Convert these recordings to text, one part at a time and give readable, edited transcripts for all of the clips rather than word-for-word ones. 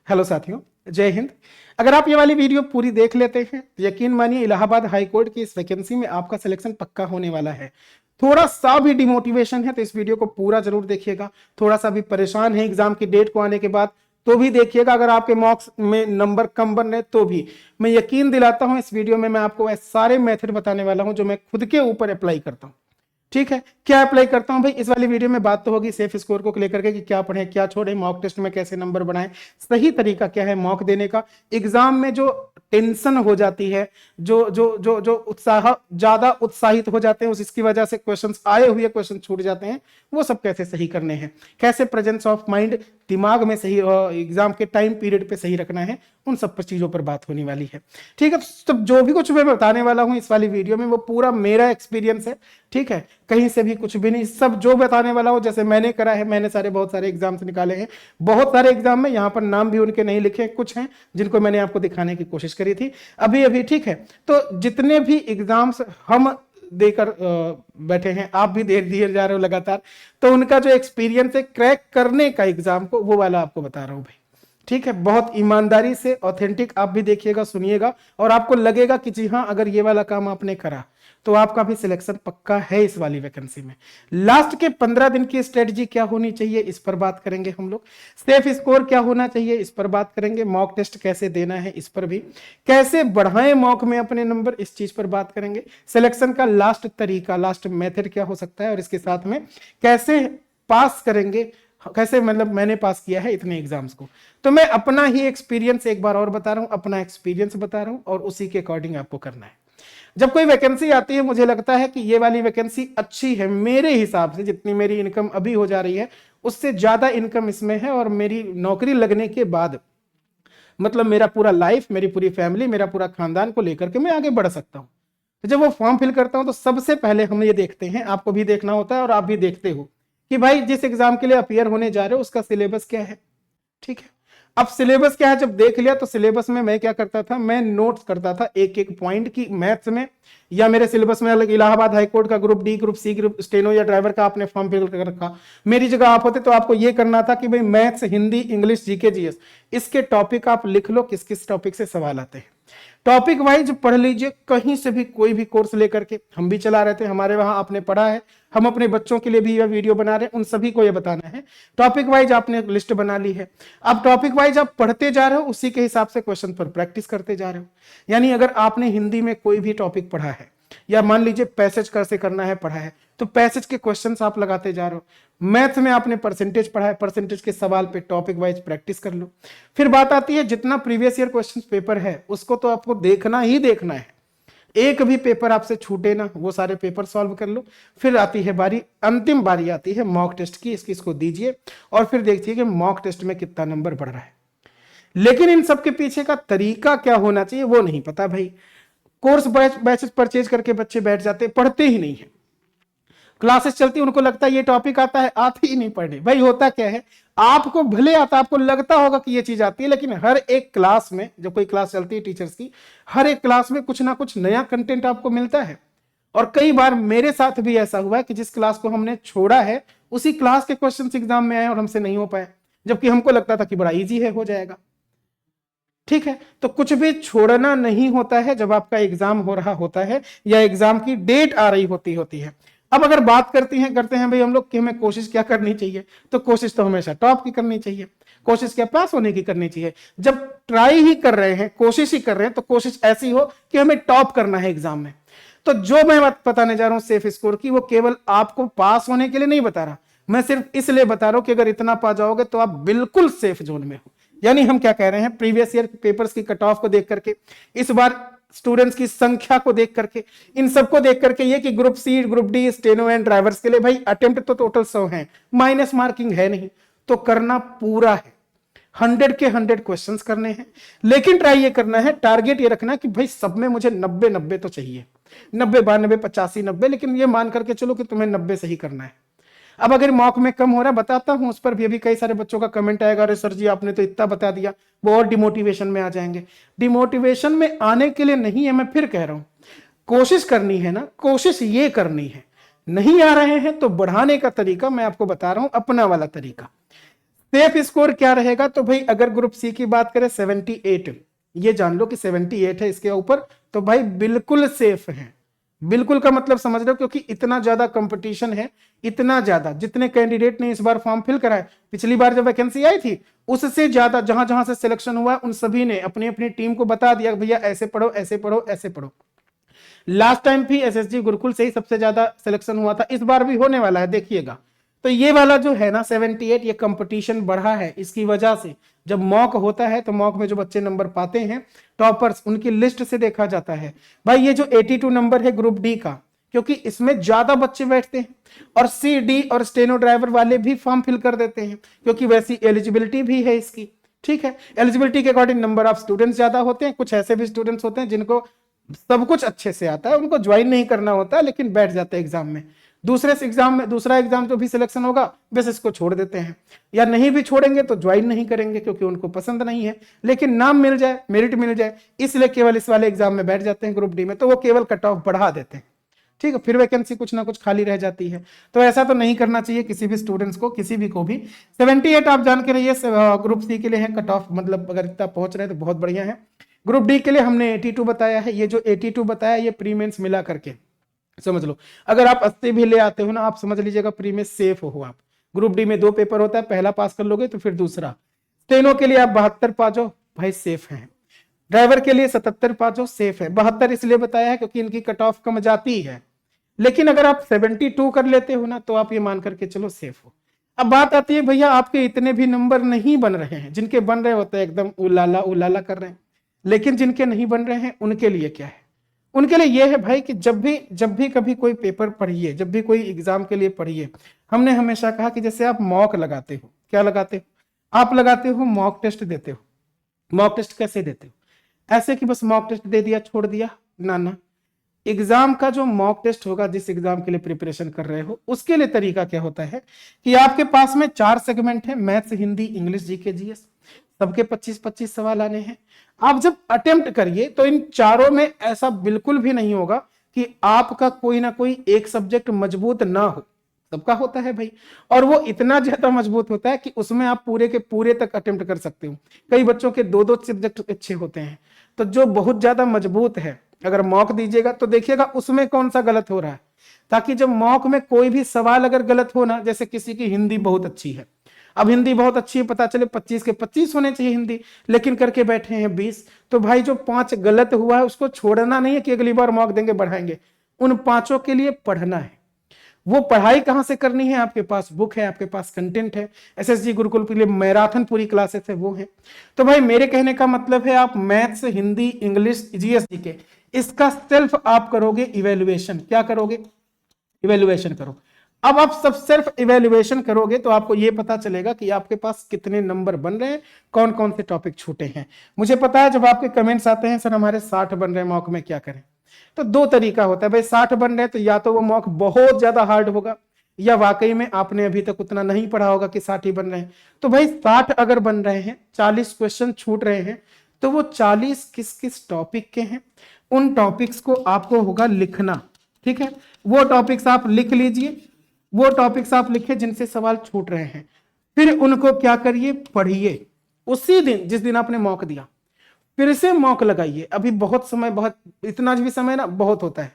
Hello साथियों, जय हिंद। अगर आप ये वाली वीडियो पूरी देख लेते हैं तो यकीन मानिए इलाहाबाद हाई कोर्ट की इस वैकेंसी में आपका सिलेक्शन पक्का होने वाला है। थोड़ा सा भी डिमोटिवेशन है तो इस वीडियो को पूरा जरूर देखिएगा। थोड़ा सा भी परेशान है एग्जाम की डेट को आने के बाद तो भी देखिएगा। अगर आपके मार्क्स में नंबर कम बन रहे तो भी मैं यकीन दिलाता हूं इस वीडियो में मैं आपको ऐसे सारे मेथड बताने वाला हूं जो मैं खुद के ऊपर अप्लाई करता हूं। ठीक है, क्या अप्लाई करता हूं भाई, इस वाली वीडियो में बात तो होगी सेफ स्कोर को लेकर के कि क्या पढ़े क्या छोड़े, मॉक टेस्ट में कैसे नंबर बढ़ाएं, सही तरीका क्या है मॉक देने का, एग्जाम में जो टेंशन हो जाती है, जो जो जो जो उत्साह ज्यादा उत्साहित हो जाते हैं उसकी वजह से क्वेश्चंस आए हुए क्वेश्चन छूट जाते हैं, वो सब कैसे सही करने हैं, कैसे प्रेजेंस ऑफ माइंड दिमाग में सही एग्जाम के टाइम पीरियड पे सही रखना है, उन सब पर चीजों पर बात होने वाली है। ठीक है, तो जो भी कुछ मैं बताने वाला हूं इस वाली वीडियो में वो पूरा मेरा एक्सपीरियंस है। ठीक है, कहीं से भी कुछ भी नहीं, सब जो बताने वाला हूं जैसे मैंने करा है, मैंने बहुत सारे एग्जाम्स निकाले हैं, बहुत सारे एग्जाम में यहाँ पर नाम भी उनके नहीं लिखे, कुछ हैं जिनको मैंने आपको दिखाने की कोशिश करी थी अभी अभी। ठीक है, तो जितने भी एग्जाम्स हम देकर बैठे हैं, आप भी दे दिए जा रहे हो लगातार, तो उनका जो एक्सपीरियंस है क्रैक करने का एग्जाम को, वो वाला आपको बता रहा हूं भाई। ठीक है, बहुत ईमानदारी से ऑथेंटिक आप भी देखिएगा, सुनिएगा और आपको लगेगा कि जी हाँ, अगर ये वाला काम आपने करा तो आपका भी सिलेक्शन पक्का है इस वाली वैकेंसी में। लास्ट के 15 दिन की स्ट्रेटजी क्या होनी चाहिए इस पर बात करेंगे हम लोग, सेफ स्कोर क्या होना चाहिए इस पर बात करेंगे, मॉक टेस्ट कैसे देना है इस पर भी, कैसे बढ़ाएं मॉक में अपने नंबर, इस चीज पर बात करेंगे, सिलेक्शन का लास्ट तरीका, लास्ट मेथड क्या हो सकता है और इसके साथ में कैसे पास करेंगे, कैसे मतलब मैंने पास किया है इतने एग्जाम्स को। तो मैं अपना ही एक्सपीरियंस एक बार और बता रहा हूं, अपना एक्सपीरियंस बता रहा हूं और उसी के अकॉर्डिंग आपको करना है। जब कोई वैकेंसी आती है मुझे लगता है कि ये वाली वैकेंसी अच्छी है, मेरे हिसाब से जितनी मेरी इनकम अभी हो जा रही है उससे ज्यादा इनकम इसमें है और मेरी नौकरी लगने के बाद मतलब मेरा पूरा लाइफ, मेरी पूरी फैमिली, मेरा पूरा खानदान को लेकर के मैं आगे बढ़ सकता हूं। तो जब वो फॉर्म फिल करता हूं तो सबसे पहले हम ये देखते हैं, आपको भी देखना होता है और आप भी देखते हो कि भाई जिस एग्जाम के लिए अपियर होने जा रहे हो उसका सिलेबस क्या है। ठीक है, अब सिलेबस क्या है जब देख लिया तो सिलेबस में मैं क्या करता था, मैं नोट्स करता था एक एक पॉइंट की मैथ्स में, या मेरे सिलेबस में अलग इलाहाबाद हाईकोर्ट का group D, group C, group steno या ड्राइवर का आपने फॉर्म फिल कर रखा, मेरी जगह आप होते तो आपको यह करना था कि भाई maths, Hindi, English, GK, GS, इसके टॉपिक आप लिख लो, किस किस टॉपिक से सवाल आते हैं, टॉपिक वाइज पढ़ लीजिए। कहीं से भी कोई भी कोर्स लेकर के, हम भी चला रहे थे, हमारे वहां आपने पढ़ा है, हम अपने बच्चों के लिए भी यह वीडियो बना रहे हैं, उन सभी को यह बताना है। टॉपिक वाइज आपने लिस्ट बना ली है, अब टॉपिक वाइज आप पढ़ते जा रहे हो, उसी के हिसाब से क्वेश्चन पर प्रैक्टिस करते जा रहे हो। यानी अगर आपने हिंदी में कोई भी टॉपिक पढ़ा है या मान लीजिए पैसेज कैसे करना है पढ़ा है, तो पैसेज के क्वेश्चंस आप लगाते जा रहे हो। मैथ में आपने परसेंटेज पढ़ा है, परसेंटेज के सवाल पे टॉपिक वाइज प्रैक्टिस कर लो। फिर बात आती है जितना प्रीवियस ईयर क्वेश्चन पेपर है उसको तो आपको देखना ही देखना है, एक भी पेपर आपसे छूटे ना, वो सारे पेपर सॉल्व कर लो। फिर आती है बारी, अंतिम बारी आती है मॉक टेस्ट की, इसको दीजिए और फिर देखिए कि मॉक टेस्ट में कितना नंबर बढ़ रहा है। लेकिन इन सब के पीछे का तरीका क्या होना चाहिए वो नहीं पता भाई। कोर्स बैचेस परचेज करके बच्चे बैठ जाते, पढ़ते ही नहीं है, क्लासेस चलती, उनको लगता है ये टॉपिक आता है, आते ही नहीं पढ़ने। भाई होता क्या है, आपको भले आता, आपको लगता होगा कि ये चीज आती है, लेकिन हर एक क्लास में, जब कोई क्लास चलती है टीचर्स की, हर एक क्लास में कुछ ना कुछ नया कंटेंट आपको मिलता है। और कई बार मेरे साथ भी ऐसा हुआ है कि जिस क्लास को हमने छोड़ा है उसी क्लास के क्वेश्चन एग्जाम में आए और हमसे नहीं हो पाए, जबकि हमको लगता था कि बड़ा ईजी है, हो जाएगा। ठीक है, तो कुछ भी छोड़ना नहीं होता है जब आपका एग्जाम हो रहा होता है या एग्जाम की डेट आ रही होती है। अब अगर बात करते हैं भाई हम लोग कि हमें कोशिश क्या करनी चाहिए, तो कोशिश तो हमेशा टॉप की करनी चाहिए, कोशिश क्या पास होने की करनी चाहिए। जब ट्राई ही कर रहे हैं, कोशिश ही कर रहे हैं, तो कोशिश ऐसी हो कि हमें टॉप करना है एग्जाम में। तो जो मैं बात बताने जा रहा हूं सेफ स्कोर की, वो केवल आपको पास होने के लिए नहीं बता रहा, मैं सिर्फ इसलिए बता रहा हूं कि अगर इतना पा जाओगे तो आप बिल्कुल सेफ जोन में हो। यानी हम क्या कह रहे हैं, प्रीवियस ईयर पेपर्स की कट ऑफ को देख करके, इस बार स्टूडेंट्स की संख्या को देख करके, इन सबको देख करके ये कि group C, group D, steno and drivers के लिए भाई अटेम्प्ट तो टोटल 100 हैं, माइनस मार्किंग है नहीं, तो करना पूरा है, 100 के 100 क्वेश्चंस करने हैं। लेकिन ट्राई ये करना है, टारगेट ये रखना है कि भाई सब में मुझे 90 तो चाहिए, 90 92 85 90, लेकिन ये मान करके चलो कि तुम्हें 90 सही करना है। अब अगर मॉक में कम हो रहा है, बताता हूं उस पर भी अभी कई सारे बच्चों का कमेंट आएगा, अरे सर जी आपने तो इतना बता दिया, वो और डिमोटिवेशन में आ जाएंगे। डिमोटिवेशन में आने के लिए नहीं है, मैं फिर कह रहा हूं, कोशिश करनी है ना, कोशिश ये करनी है। नहीं आ रहे हैं तो बढ़ाने का तरीका मैं आपको बता रहा हूं, अपना वाला तरीका। सेफ स्कोर क्या रहेगा? तो भाई अगर ग्रुप सी की बात करें 78, ये जान लो कि 78 है इसके ऊपर, तो भाई बिल्कुल सेफ है। बिल्कुल का मतलब समझ रहे हो, क्योंकि इतना ज्यादा कंपटीशन है, इतना ज्यादा, जितने कैंडिडेट ने इस बार फॉर्म फिल कराए, पिछली बार जब वैकेंसी आई थी उससे ज्यादा, जहां जहां से सिलेक्शन हुआ उन सभी ने अपनी अपनी टीम को बता दिया भैया ऐसे पढ़ो ऐसे पढ़ो ऐसे पढ़ो। लास्ट टाइम भी एसएसजी गुरुकुल से ही सबसे ज्यादा सिलेक्शन हुआ था, इस बार भी होने वाला है, देखिएगा। तो ये वाला जो है ना 78, ये कंपटीशन बढ़ा है इसकी वजह से। जब मॉक होता है तो मॉक में जो बच्चे नंबर पाते हैं टॉपर्स, उनकी लिस्ट से देखा जाता है। भाई ये जो 82 नंबर है ग्रुप डी का, क्योंकि इसमें ज्यादा बच्चे बैठते हैं, और सी डी और स्टेनो ड्राइवर वाले भी फॉर्म फिल कर देते हैं, क्योंकि वैसी एलिजिबिलिटी भी है इसकी। ठीक है, एलिजिबिलिटी के अकॉर्डिंग नंबर ऑफ स्टूडेंट्स ज्यादा होते हैं। कुछ ऐसे भी स्टूडेंट्स होते हैं जिनको सब कुछ अच्छे से आता है, उनको ज्वाइन नहीं करना होता लेकिन बैठ जाते हैं एग्जाम में। दूसरा एग्जाम जो भी सिलेक्शन होगा बस इसको छोड़ देते हैं, या नहीं भी छोड़ेंगे तो ज्वाइन नहीं करेंगे क्योंकि उनको पसंद नहीं है, लेकिन नाम मिल जाए, मेरिट मिल जाए, इसलिए केवल इस वाले एग्जाम में बैठ जाते हैं ग्रुप डी में, तो वो केवल कट ऑफ बढ़ा देते हैं। ठीक है, फिर वैकेंसी कुछ ना कुछ खाली रह जाती है। तो ऐसा तो नहीं करना चाहिए किसी भी स्टूडेंट्स को, किसी भी को भी। 78 आप जान के रहिए ग्रुप सी के लिए है कट ऑफ, मतलब अगर इतना पहुंच रहे हैं तो बहुत बढ़िया है। ग्रुप डी के लिए हमने 82 बताया है। ये जो 82 बताया ये प्री मेंस मिला करके समझ लो। अगर आप 80 भी ले आते हो ना, आप समझ लीजिएगा प्री में सेफ हो आप। ग्रुप डी में 2 पेपर होता है, पहला पास कर लोगे तो फिर दूसरा। स्टेनो के लिए आप 72 पा जाओ, भाई सेफ है। ड्राइवर के लिए 77 पा जाओ, सेफ है। 72 इसलिए बताया है क्योंकि इनकी कट ऑफ कम जाती है, लेकिन अगर आप 72 कर लेते हो ना तो आप ये मान करके चलो सेफ हो। अब बात आती है भैया आपके इतने भी नंबर नहीं बन रहे हैं, जिनके बन रहे होते हैं एकदम उलाला उलाला कर रहे हैं, लेकिन जिनके नहीं बन रहे हैं उनके लिए क्या है? उनके लिए यह है भाई कि जब भी कभी कोई पेपर पढ़िए, जब भी कोई एग्जाम के लिए पढ़िए, हमने हमेशा कहा कि जैसे आप मॉक लगाते हो, क्या लगाते हो? आप लगाते हो मॉक टेस्ट देते हो। मॉक टेस्ट कैसे देते हो? ऐसे कि बस मॉक टेस्ट दे दिया छोड़ दिया? ना ना, एग्जाम का जो मॉक टेस्ट होगा, जिस एग्जाम के लिए प्रिपरेशन कर रहे हो, उसके लिए तरीका क्या होता है कि आपके पास में 4 सेगमेंट है, maths, Hindi, English, GK, GS, सबके 25-25 सवाल आने हैं। आप जब अटेम्प्ट करिए तो इन चारों में ऐसा बिल्कुल भी नहीं होगा कि आपका कोई ना कोई एक सब्जेक्ट मजबूत ना हो, सबका होता है भाई। और वो इतना ज्यादा मजबूत होता है कि उसमें आप पूरे के पूरे तक अटेम्प्ट कर सकते हो। कई बच्चों के 2-2 सब्जेक्ट अच्छे होते हैं। तो जो बहुत ज्यादा मजबूत है, अगर मॉक दीजिएगा तो देखिएगा उसमें कौन सा गलत हो रहा है, ताकि जब मॉक में कोई भी सवाल अगर गलत हो ना, जैसे किसी की हिंदी बहुत अच्छी है, अब हिंदी बहुत अच्छी है, पता चले 25 के 25 होने चाहिए हिंदी, लेकिन करके बैठे हैं 20, तो भाई जो 5 गलत हुआ है उसको छोड़ना नहीं है कि अगली बार मॉक देंगे बढ़ाएंगे। उन 5 के लिए पढ़ना है। वो पढ़ाई कहां से करनी है? आपके पास बुक है, आपके पास कंटेंट है। एसएसजी गुरुकुल के लिए मैराथन पूरी क्लासेस है, वो है। तो भाई मेरे कहने का मतलब है आप maths, Hindi, English, GS, GK, इसका सेल्फ आप करोगे इवेल्युएशन। क्या करोगे? इवेल्युएशन करो। अब आप सब सेल्फ इवेल्युएशन करोगे तो आपको यह पता चलेगा कि आपके पास कितने नंबर बन रहे हैं, कौन कौन से टॉपिक छूटे हैं। मुझे पता है जब आपके कमेंट्स आते हैं सर हमारे 60 बन रहे हैं मॉक में, क्या करें? तो 2 तरीका होता है भाई। 60 बन रहे हैं तो या तो वो मॉक बहुत ज्यादा हार्ड होगा, या वाकई में आपने अभी तक उतना नहीं पढ़ा होगा कि 60 ही बन रहे हैं। तो भाई 60 अगर बन रहे हैं, 40 क्वेश्चन छूट रहे हैं, तो वो 40 किस किस टॉपिक के हैं, उन टॉपिक्स को आपको होगा लिखना। ठीक है, वो टॉपिक्स आप लिख लीजिए, वो टॉपिक्स आप लिखे जिनसे सवाल छूट रहे हैं, फिर उनको क्या करिए? पढ़िए। उसी दिन जिस दिन आपने मॉक दिया फिर से मॉक लगाइए। अभी बहुत समय, बहुत इतना भी समय ना बहुत होता है।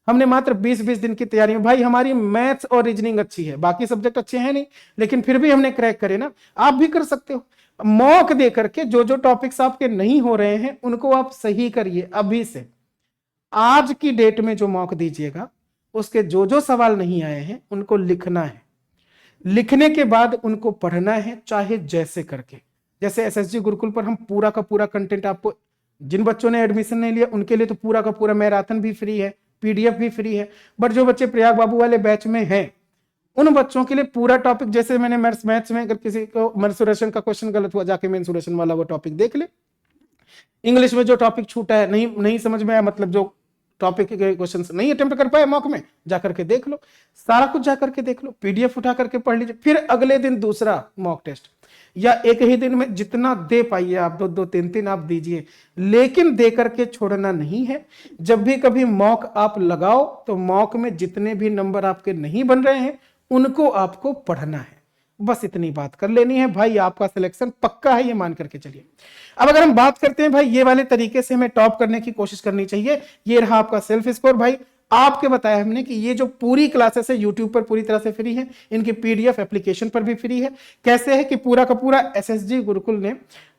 हमने मात्र 20-20 दिन की तैयारी में, भाई हमारी मैथ्स और रीजनिंग अच्छी है, बाकी सब्जेक्ट अच्छे हैं नहीं, लेकिन फिर भी हमने क्रैक करे ना। आप भी कर सकते हो। मॉक दे करके जो जो टॉपिक्स आपके नहीं हो रहे हैं उनको आप सही करिए अभी से। आज की डेट में जो मॉक दीजिएगा उसके जो जो सवाल नहीं आए हैं उनको लिखना है। लिखने के बाद उनको पढ़ना है, चाहे जैसे करके। जैसे एसएसजी गुरुकुल पर हम पूरा का पूरा कंटेंट आपको, जिन बच्चों ने एडमिशन नहीं लिया उनके लिए तो पूरा का पूरा मैराथन भी फ्री है, पीडीएफ भी फ्री है। बट जो बच्चे प्रयाग बाबू वाले बैच में हैं उन बच्चों के लिए पूरा टॉपिक, जैसे मैंने मैथ्स में अगर किसी को मेंसुरेशन का क्वेश्चन गलत हुआ, जाके मेंसुरेशन वाला वो टॉपिक देख ले। इंग्लिश में जो टॉपिक छूटा है, नहीं समझ में आया, मतलब जो टॉपिक के क्वेश्चन नहीं अटेम्प्ट कर पाए मॉक में, जाकर के देख लो, सारा कुछ जाकर के देख लो, पीडीएफ उठा करके पढ़ लीजिए। फिर अगले दिन दूसरा मॉक टेस्ट, या एक ही दिन में जितना दे पाइए आप, 2-2, 3-3 आप दीजिए, लेकिन दे करके छोड़ना नहीं है। जब भी कभी मॉक आप लगाओ तो मॉक में जितने भी नंबर आपके नहीं बन रहे हैं उनको आपको पढ़ना है। बस इतनी बात कर लेनी है भाई, आपका सिलेक्शन पक्का है, ये मान करके चलिए। अब अगर हम बात करते हैं भाई ये वाले तरीके से हमें टॉप करने की कोशिश करनी चाहिए। ये रहा आपका सेल्फ स्कोर भाई। आपके बताया हमने कि ये जो पूरी क्लासेस है यूट्यूब पर पूरी तरह से फ्री है, इनकी पीडीएफ एप्लीकेशन पर भी फ्री है। कैसे है कि पूरा का पूरा एसएसजी गुरुकुल ने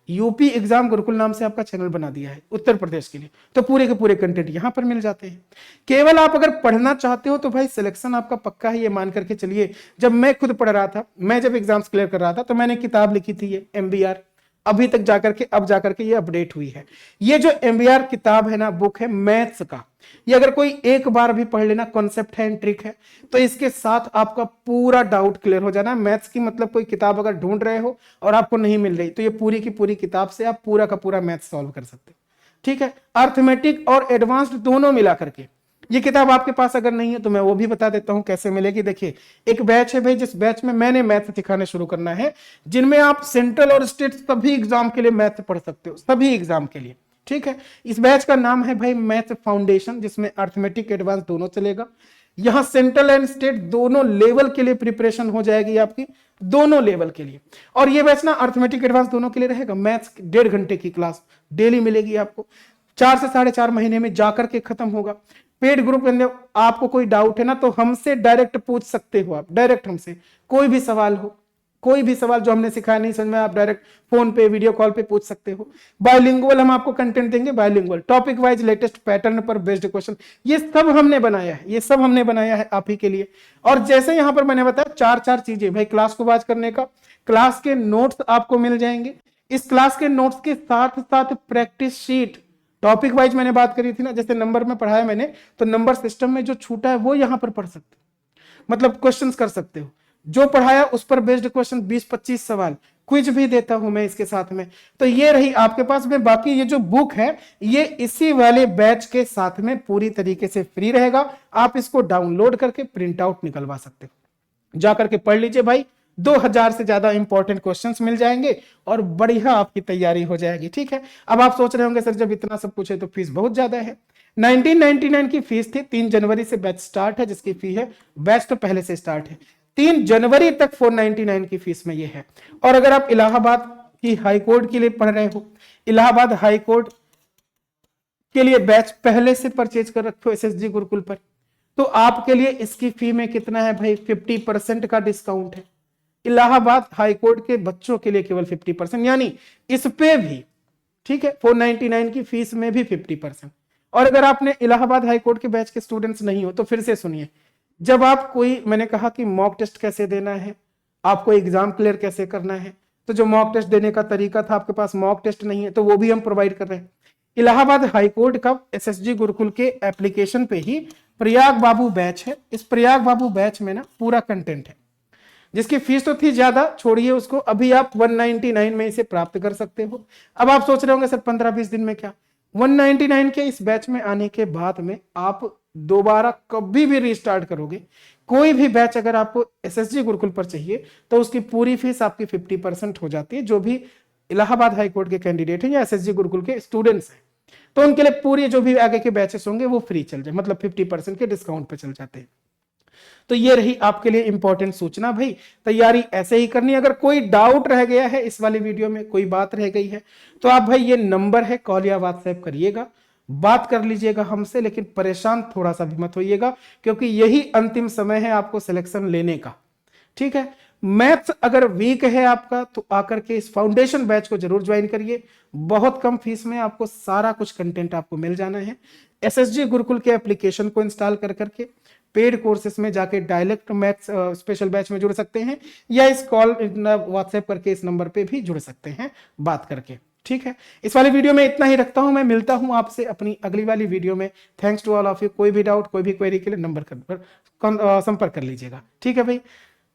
यूपी एग्जाम गुरुकुल नाम से आपका चैनल बना दिया है उत्तर प्रदेश के लिए, तो पूरे के पूरे कंटेंट यहां पर मिल जाते हैं। केवल आप अगर पढ़ना चाहते हो तो भाई सिलेक्शन आपका पक्का है, ये मान करके चलिए। जब मैं खुद पढ़ रहा था, मैं जब एग्जाम्स क्लियर कर रहा था, तो मैंने किताब लिखी थी ये एमबीआर, अभी तक जाकर के अब जाकर के ये अपडेट हुई है। ये जो एमबीआर किताब है ना, बुक है मैथ्स का, ये अगर कोई एक बार भी पढ़ लेना, कॉन्सेप्ट है, ट्रिक है, तो इसके साथ आपका पूरा डाउट क्लियर हो जाना। मैथ्स की मतलब कोई किताब अगर ढूंढ रहे हो और आपको नहीं मिल रही, तो ये पूरी की पूरी किताब से आप पूरा का पूरा मैथ्स सॉल्व कर सकते हो। ठीक है, अर्थमेटिक और एडवांस्ड दोनों मिला करके। ये किताब आपके पास अगर नहीं है तो मैं वो भी बता देता हूं कैसे मिलेगी। देखिए, एक बैच है भाई, जिस बैच में मैंने मैथ सिखाने शुरू करना है, जिनमें आप सेंट्रल और स्टेट सभी एग्जाम के लिए मैथ पढ़ सकते हो, सभी एग्जाम के लिए। ठीक है, इस बैच का नाम है भाई मैथ फाउंडेशन, जिसमें अर्थमेटिक एडवांस दोनों चलेगा। यहां सेंट्रल एंड स्टेट दोनों लेवल के लिए प्रिपरेशन हो जाएगी आपकी, दोनों लेवल के लिए। और ये बैच ना अर्थमेटिक एडवांस दोनों के लिए रहेगा। मैथ्स 1.5 घंटे की क्लास डेली मिलेगी आपको, 4 से 4.5 महीने में जाकर के खत्म होगा। पेड ग्रुप के अंदर आपको कोई डाउट है ना, तो हमसे डायरेक्ट पूछ सकते हो आप, डायरेक्ट हमसे कोई भी सवाल हो, कोई भी सवाल जो हमने सिखाया नहीं समझ में, आप डायरेक्ट फोन पे वीडियो कॉल पे पूछ सकते हो। बायलिंगुअल हम आपको कंटेंट देंगे, bilingual topic wise latest pattern पर बेस्ड क्वेश्चन, ये सब हमने बनाया है, ये सब हमने बनाया है आप ही के लिए। और जैसे यहां पर मैंने बताया 4 चीजें भाई, क्लास को वॉच करने का, क्लास के नोट्स आपको मिल जाएंगे, इस क्लास के नोट्स के साथ साथ प्रैक्टिस शीट, टॉपिक वाइज मैंने बात करी थी ना, जैसे नंबर में पढ़ाया मैंने, तो नंबर सिस्टम में जो छूटा है वो यहां पर पढ़ सकते हो, मतलब क्वेश्चंस कर सकते हो। जो पढ़ाया उस पर बेस्ड क्वेश्चन 20-25 सवाल, क्विज भी देता हूं मैं इसके साथ में। तो ये रही आपके पास में। बाकी ये जो बुक है ये इसी वाले बैच के साथ में पूरी तरीके से फ्री रहेगा, आप इसको डाउनलोड करके प्रिंट आउट निकलवा सकते हो, जाकर के पढ़ लीजिए भाई। 2000 से ज्यादा इंपॉर्टेंट क्वेश्चंस मिल जाएंगे और बढ़िया आपकी तैयारी हो जाएगी। ठीक है, अब आप सोच रहे होंगे सर जब इतना सब कुछ है तो फीस बहुत ज्यादा है। 1999 की फीस थी, 3 जनवरी से बैच स्टार्ट है जिसकी फी है, बैच तो पहले से स्टार्ट है, 3 जनवरी तक 499 की फीस में ये है। और अगर आप इलाहाबाद की हाई कोर्ट के लिए पढ़ रहे हो, इलाहाबाद हाई कोर्ट के लिए बैच पहले से परचेज कर रखे हो एसएसजी गुरुकुल पर, तो आपके लिए इसकी फी में कितना है भाई, 50% का डिस्काउंट है। इलाहाबाद हाईकोर्ट के बच्चों के लिए केवल 50%, यानी इस पे भी, ठीक है, 499 की फीस में भी 50%। और अगर आपने इलाहाबाद हाईकोर्ट के बैच के स्टूडेंट्स नहीं हो तो फिर से सुनिए, जब आप कोई, मैंने कहा कि मॉक टेस्ट कैसे देना है, आपको एग्जाम क्लियर कैसे करना है, तो जो मॉक टेस्ट देने का तरीका था, आपके पास मॉक टेस्ट नहीं है तो वो भी हम प्रोवाइड कर रहे हैं। इलाहाबाद हाईकोर्ट का एसएसजी गुरुकुल के एप्लीकेशन पे ही प्रयाग बाबू बैच है, इस प्रयाग बाबू बैच में ना पूरा कंटेंट है, जिसकी फीस तो थी ज्यादा, छोड़िए उसको, अभी आप 199 में इसे प्राप्त कर सकते हो। अब आप सोच रहे होंगे सर 15-20 दिन में क्या, 199 के इस बैच में आने के बाद में आप दोबारा कभी भी रिस्टार्ट करोगे, कोई भी बैच अगर आपको एसएसजी गुरुकुल पर चाहिए तो उसकी पूरी फीस आपकी 50% हो जाती है। जो भी इलाहाबाद हाईकोर्ट के कैंडिडेट हैं या एसएसजी गुरुकुल के स्टूडेंट्स हैं, तो उनके लिए पूरी जो भी आगे के बैचेस होंगे वो फ्री चल जाए, मतलब 50% के डिस्काउंट पे चल जाते हैं। तो ये रही आपके लिए इंपॉर्टेंट सूचना भाई, तैयारी ऐसे ही करनी। अगर कोई डाउट रह गया है इस वाली वीडियो में, कोई बात रह गई है, तो आप भाई ये नंबर है, कॉल या व्हाट्सएप करिएगा, बात कर लीजिएगा हमसे, लेकिन परेशान थोड़ा सा भी मत होइएगा, क्योंकि यही अंतिम समय है आपको सिलेक्शन लेने का। ठीक है, मैथ्स अगर वीक है आपका तो आकर के इस फाउंडेशन बैच को जरूर ज्वाइन करिए, बहुत कम फीस में आपको सारा कुछ कंटेंट आपको मिल जाना है। एसएसजी गुरुकुल के एप्लीकेशन को इंस्टॉल कर करके पेड कोर्सेस में जाके डायरेक्ट मैथ्स स्पेशल बैच में जुड़ सकते हैं, या इस कॉल व्हाट्सएप करके इस नंबर पे भी जुड़ सकते हैं बात करके। ठीक है, इस वाली वीडियो में इतना ही रखता हूं, मैं मिलता हूं आपसे अपनी अगली वाली वीडियो में। Thanks to all of you. कोई भी डाउट, कोई भी क्वेरी के लिए नंबर पर संपर्क कर लीजिएगा। ठीक है भाई,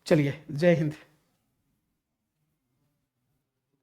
चलिए, जय हिंद।